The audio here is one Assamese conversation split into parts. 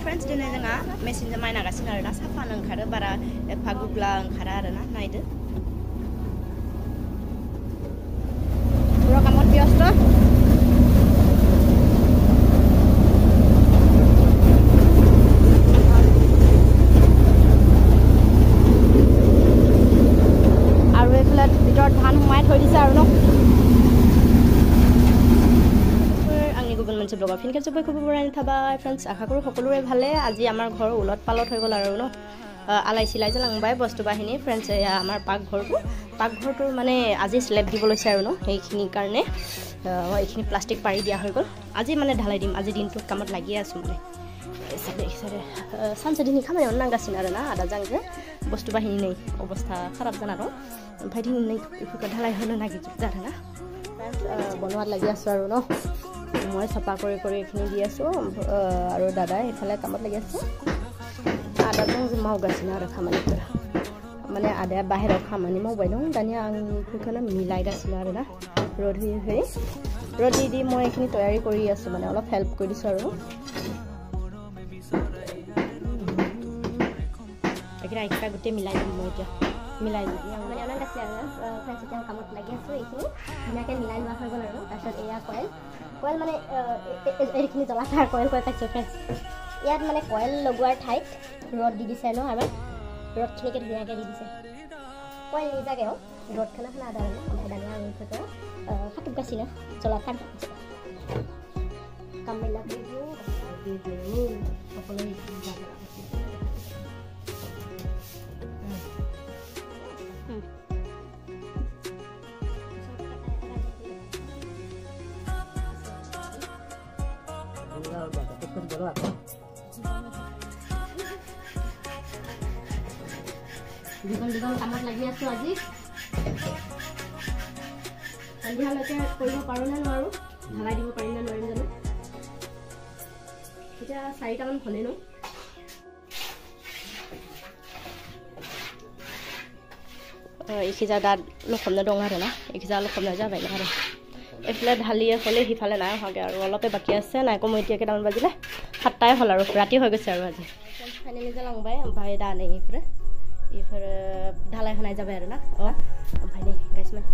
फ्रेंड्स दिनै जोंहा मेसिनजों माइ नागासिनो आरोना साफानो ओंखारो बारा एफा गुग्ला ओंखारा आरोना नायदो पुरा कामत व्यस्त আৰু এইফালে ভিতৰত ধান সোমাই থৈ দিছে আৰু ন मोनसे ब्लगर फिन खेबसे बयखौबो बरायना थाबाय फ्रेंड्स आशा करो सकलोरे भाले আজি आमार घर उलट पालट হৈ গল আৰু ন आलाय सिलाय जालांबाय बस्तु बाहिनी फ्रेंड्स एया आमार पाकघरটো মানে আজি স্ল্যাব দিব লৈছে আৰু ন এইখিনি কাৰণে এইখিনি প্লাষ্টিক পাৰি দিয়া হৈ গল আজি মানে ঢালাই দিম আজি দিনটো কামত লাগি আছো মানে এসারে সানসে দিনি খামানি অন্নাগাसिनो आरोना आदा जांगे बस्तु बाहिनी नै अवस्था खराब जाना दं ओमफ्राय दिनै नै इफोरखौ ढाলাই होनो नागिरदों आरोना फ्रेंड्स बनवात লাগি আছো আৰু ন মই सफा কৰি এখিনি দি আছো আৰু দাদা এফালে কামত লাগি আছে আদাজों मावगासिनो आरो खामानिफोरा माने आदाया बाहेराव खामानि मावबाय दं दानिया आं इफोरखौनो मिलायगासिनो आरोना रड होयै মই এখিনি তৈয়াৰী কৰি আছো মানে অলপ হেল্প কৰি দিছো আৰু একিরা একটা গুটে মিলাই দিম মই এতিয়া মিলাই দিম মানে অনেক আছে আৰু ফ্ৰেন্ডস এতিয়া কামত লাগি আছে এইখিনি ধুনীয়াকে মিলাই লোৱা হৈ গল আৰু তাৰপিছত এয়া কয়েল মানে এইখিনি জলাধাৰ কয়েল পাইছো ফ্ৰেন্ডস ইয়াত মানে কয়েল লগোৱাৰ ঠাইত ৰড দি দিছে ন আমাৰ ৰডখিনিকে ধুনীয়াকে দি দিছে কয়েল নিজাকে ৰডখানা আদা মানে দানিয়া আমি ফটো ফাটুকাছিনা জলাধাৰ কামলা ভিডিও সকলো জায়গা দীঘল কামত লাগি আছো আজি সন্ধিয়ালৈকে কৰিব পাৰো নে নোৱাৰো ঢালাই দিব পাৰিম নে নোৱাৰিম জানো এতিয়া 4টা মান হ'লে ন এইখিজা দাঁত লখমনা দং आरोना এইখিজা লখমনা যাবাই না আৰু এফালে ঢালিয়ে হ'লে সিফালে নাই হগে আৰু অলপে বাকি আছে নাই কম এতিয়া কেইটামান বাজিলে 7টাই হ'ল আৰু ৰাতি হৈ গৈছে আৰু আজি ফাইনালি জালাংবাই ओमफ्राय दा नै इफोर ढालाई होनाय जाबाय आरोना ओमफ्राय नै गाइस मान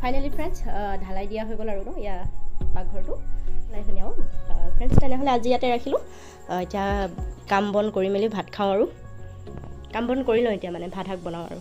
फाइनाली फ्रेंड्स ढालाई दिया হৈ গল আৰু ন ইয়া পাকঘৰটো ঢালাই হনিয়াও फ्रेंड्स তেনেহলে আজি ইয়াতে ৰাখিলো এতিয়া কাম বন কৰি মেলি ভাত খাও আৰু কাম বন কৰি লও এতিয়া মানে ভাত হাক বনাও আৰু